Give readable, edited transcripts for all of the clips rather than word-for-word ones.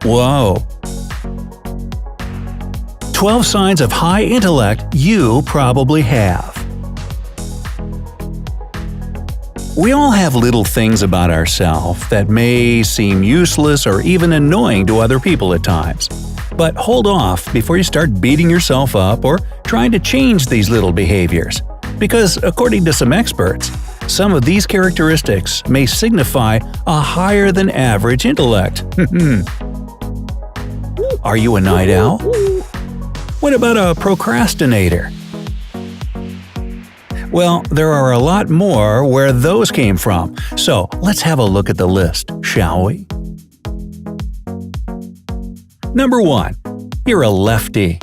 Whoa! 12 signs of high intellect you probably have. We all have little things about ourselves that may seem useless or even annoying to other people at times. But hold off before you start beating yourself up or trying to change these little behaviors. Because according to some experts, some of these characteristics may signify a higher than average intellect. Are you a night owl? What about a procrastinator? Well, there are a lot more where those came from, so let's have a look at the list, shall we? Number 1. You're a lefty.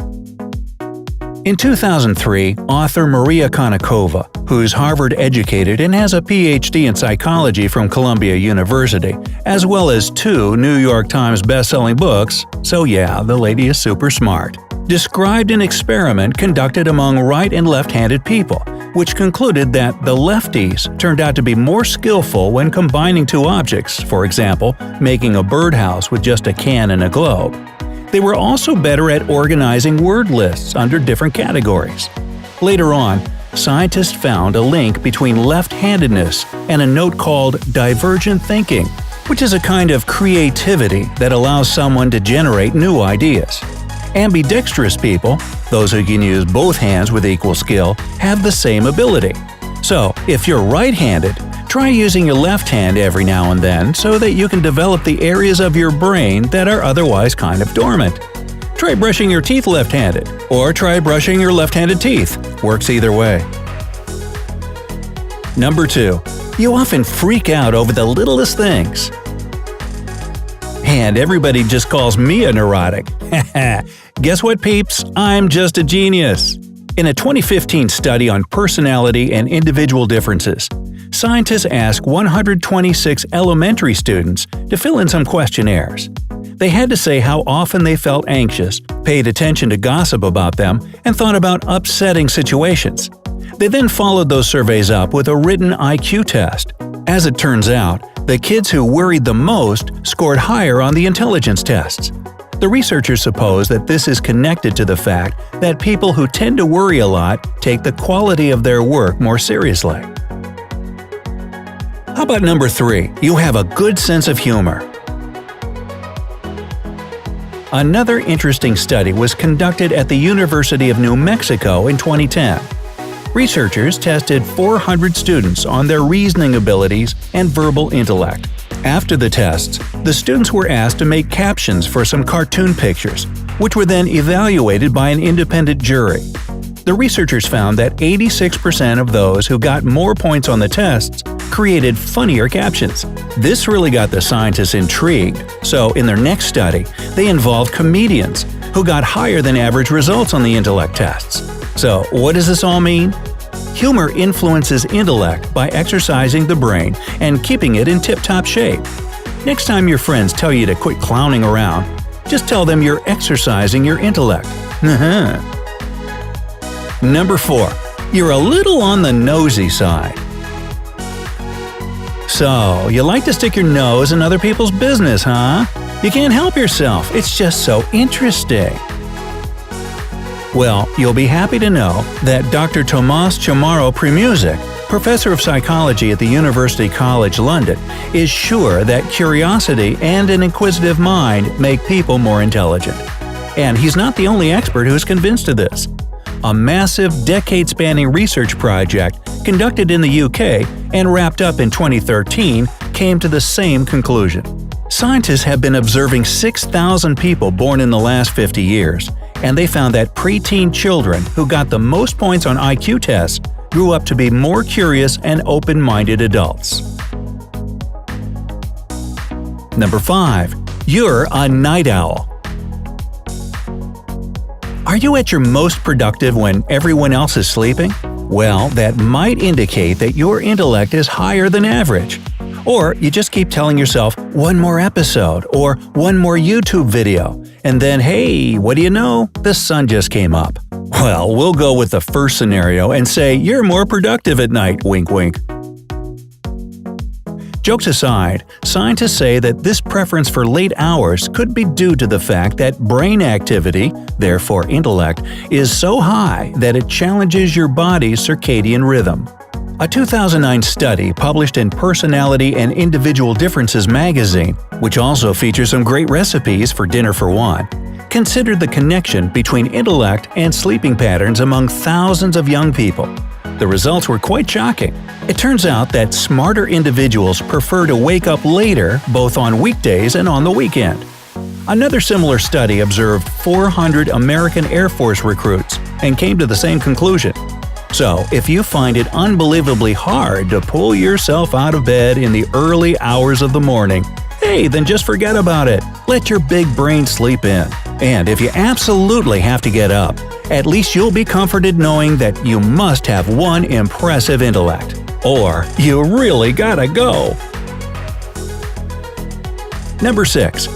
In 2003, author Maria Konnikova, who's Harvard-educated and has a PhD in psychology from Columbia University, as well as 2 New York Times best-selling books, so yeah, the lady is super smart, described an experiment conducted among right- and left-handed people, which concluded that the lefties turned out to be more skillful when combining 2 objects, for example, making a birdhouse with just a can and a globe. They were also better at organizing word lists under different categories. Later on, scientists found a link between left-handedness and a note called divergent thinking, which is a kind of creativity that allows someone to generate new ideas. Ambidextrous people, those who can use both hands with equal skill, have the same ability. So, if you're right-handed, try using your left hand every now and then so that you can develop the areas of your brain that are otherwise kind of dormant. Try brushing your teeth left-handed, or try brushing your left-handed teeth. Works either way. Number 2. You often freak out over the littlest things. And everybody just calls me a neurotic. Guess what, peeps? I'm just a genius. In a 2015 study on personality and individual differences, scientists asked 126 elementary students to fill in some questionnaires. They had to say how often they felt anxious, paid attention to gossip about them, and thought about upsetting situations. They then followed those surveys up with a written IQ test. As it turns out, the kids who worried the most scored higher on the intelligence tests. The researchers suppose that this is connected to the fact that people who tend to worry a lot take the quality of their work more seriously. How about number 3? You have a good sense of humor. Another interesting study was conducted at the University of New Mexico in 2010. Researchers tested 400 students on their reasoning abilities and verbal intellect. After the tests, the students were asked to make captions for some cartoon pictures, which were then evaluated by an independent jury. The researchers found that 86% of those who got more points on the tests created funnier captions. This really got the scientists intrigued, so in their next study, they involved comedians who got higher than average results on the intellect tests. So, what does this all mean? Humor influences intellect by exercising the brain and keeping it in tip-top shape. Next time your friends tell you to quit clowning around, just tell them you're exercising your intellect. Number 4. You're a little on the nosy side. So, you like to stick your nose in other people's business, huh? You can't help yourself, it's just so interesting. Well, you'll be happy to know that Dr. Tomas Chamorro-Premuzic, professor of psychology at the University College London, is sure that curiosity and an inquisitive mind make people more intelligent. And he's not the only expert who's convinced of this. A massive, decade-spanning research project conducted in the UK and wrapped up in 2013 came to the same conclusion. Scientists have been observing 6,000 people born in the last 50 years, and they found that preteen children who got the most points on IQ tests grew up to be more curious and open-minded adults. Number 5. You're a night owl. Are you at your most productive when everyone else is sleeping? Well, that might indicate that your intellect is higher than average. Or you just keep telling yourself, one more episode, or one more YouTube video, and then hey, what do you know? The sun just came up. Well, we'll go with the first scenario and say you're more productive at night, wink wink. Jokes aside, scientists say that this preference for late hours could be due to the fact that brain activity, therefore intellect, is so high that it challenges your body's circadian rhythm. A 2009 study published in Personality and Individual Differences magazine, which also features some great recipes for dinner for one, considered the connection between intellect and sleeping patterns among thousands of young people. The results were quite shocking. It turns out that smarter individuals prefer to wake up later both on weekdays and on the weekend. Another similar study observed 400 American Air Force recruits and came to the same conclusion. So, if you find it unbelievably hard to pull yourself out of bed in the early hours of the morning, hey, then just forget about it. Let your big brain sleep in. And if you absolutely have to get up, at least you'll be comforted knowing that you must have one impressive intellect. Or you really gotta go. Number 6.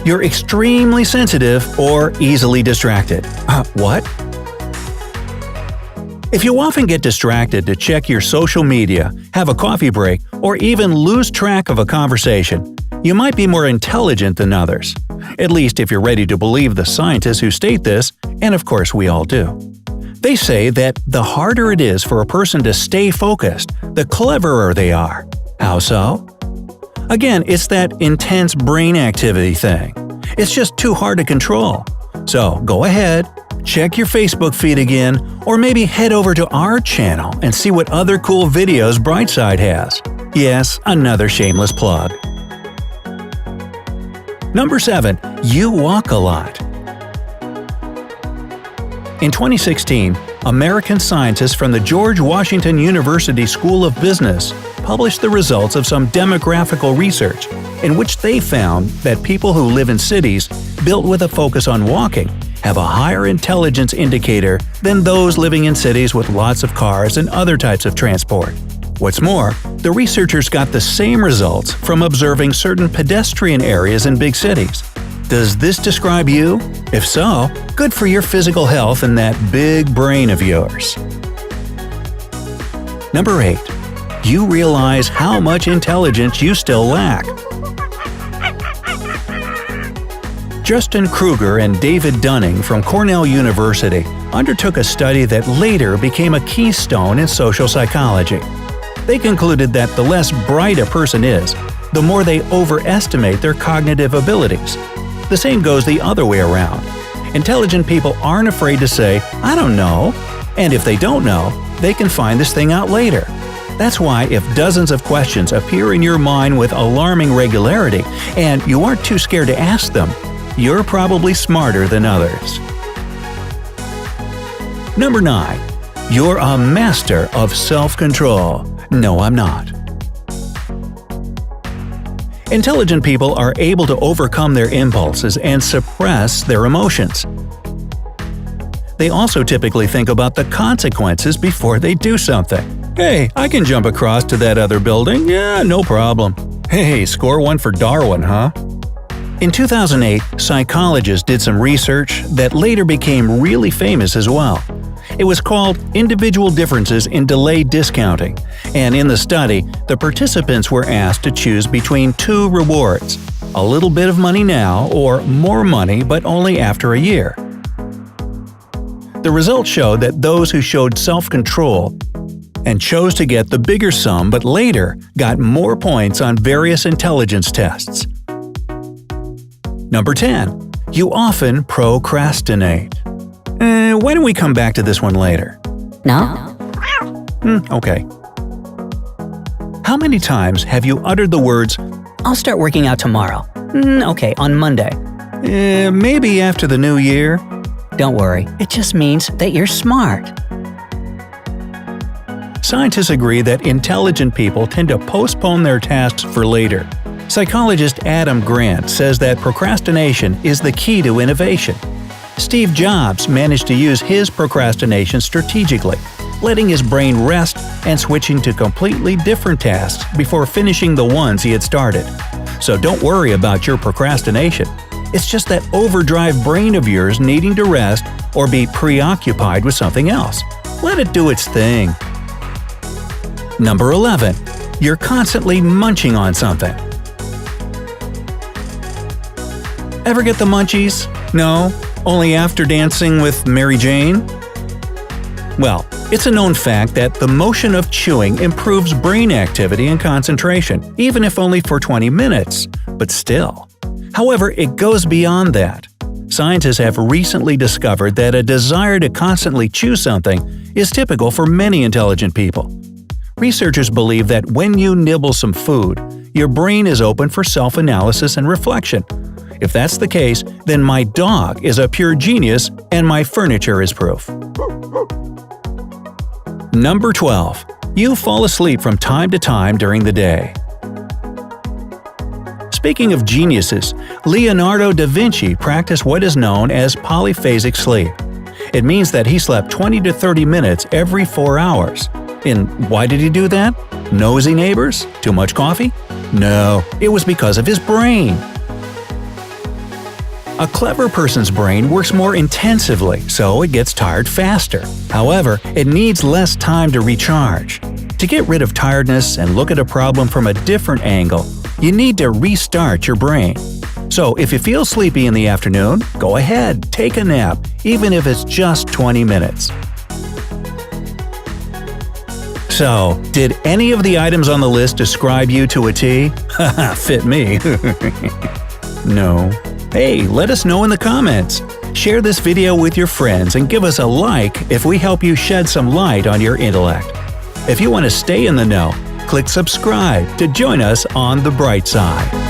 You're extremely sensitive or easily distracted. What? If you often get distracted to check your social media, have a coffee break, or even lose track of a conversation, you might be more intelligent than others. At least if you're ready to believe the scientists who state this, and of course we all do. They say that the harder it is for a person to stay focused, the cleverer they are. How so? Again, it's that intense brain activity thing. It's just too hard to control. So go ahead, check your Facebook feed again, or maybe head over to our channel and see what other cool videos Brightside has. Yes, another shameless plug. Number 7. You walk a lot. In 2016, American scientists from the George Washington University School of Business published the results of some demographical research, in which they found that people who live in cities built with a focus on walking have a higher intelligence indicator than those living in cities with lots of cars and other types of transport. What's more, the researchers got the same results from observing certain pedestrian areas in big cities. Does this describe you? If so, good for your physical health and that big brain of yours. Number 8. You realize how much intelligence you still lack. Justin Kruger and David Dunning from Cornell University undertook a study that later became a keystone in social psychology. They concluded that the less bright a person is, the more they overestimate their cognitive abilities. The same goes the other way around. Intelligent people aren't afraid to say, "I don't know," and if they don't know, they can find this thing out later. That's why if dozens of questions appear in your mind with alarming regularity, and you aren't too scared to ask them, you're probably smarter than others. Number 9. You're a master of self-control. No, I'm not. Intelligent people are able to overcome their impulses and suppress their emotions. They also typically think about the consequences before they do something. Hey, I can jump across to that other building. Yeah, no problem. Hey, score one for Darwin, huh? In 2008, psychologists did some research that later became really famous as well. It was called Individual Differences in Delay Discounting, and in the study, the participants were asked to choose between two rewards: a little bit of money now or more money but only after a year. The results showed that those who showed self-control and chose to get the bigger sum but later got more points on various intelligence tests. Number 10. You often procrastinate. Why don't we come back to this one later? No? Okay. How many times have you uttered the words, I'll start working out tomorrow. Okay, on Monday. Maybe after the new year? Don't worry, it just means that you're smart. Scientists agree that intelligent people tend to postpone their tasks for later. Psychologist Adam Grant says that procrastination is the key to innovation. Steve Jobs managed to use his procrastination strategically, letting his brain rest and switching to completely different tasks before finishing the ones he had started. So don't worry about your procrastination. It's just that overdrive brain of yours needing to rest or be preoccupied with something else. Let it do its thing. Number 11. You're constantly munching on something. Ever get the munchies? No? Only after dancing with Mary Jane? Well, it's a known fact that the motion of chewing improves brain activity and concentration, even if only for 20 minutes. But still. However, it goes beyond that. Scientists have recently discovered that a desire to constantly chew something is typical for many intelligent people. Researchers believe that when you nibble some food, your brain is open for self-analysis and reflection. If that's the case, then my dog is a pure genius and my furniture is proof. Number 12. You fall asleep from time to time during the day. Speaking of geniuses, Leonardo da Vinci practiced what is known as polyphasic sleep. It means that he slept 20 to 30 minutes every 4 hours. And why did he do that? Nosy neighbors? Too much coffee? No, it was because of his brain. A clever person's brain works more intensively, so it gets tired faster. However, it needs less time to recharge. To get rid of tiredness and look at a problem from a different angle, you need to restart your brain. So if you feel sleepy in the afternoon, go ahead, take a nap, even if it's just 20 minutes. So, did any of the items on the list describe you to a T? Haha, fit me. No. Hey, let us know in the comments. Share this video with your friends and give us a like if we help you shed some light on your intellect. If you want to stay in the know, click subscribe to join us on the bright side.